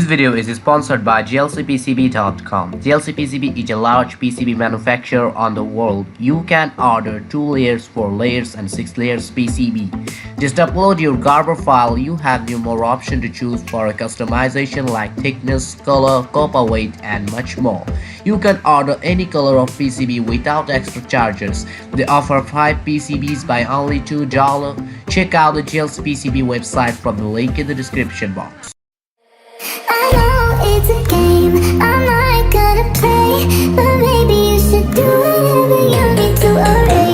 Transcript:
video is sponsored by glcpcb.com. glcpcb is a large PCB manufacturer on the world. You can order 2 layers, 4 layers and 6 layers PCB. Just upload your Garber file. You have no more option to choose for a customization like thickness, color, copper weight and much more. You can order any color of PCB without extra charges. They offer 5 PCBs by only $2. Check out the GLCPCB website from the link in the description box. I know it's a game, I'm not gonna play, but maybe you should do whatever you need to already.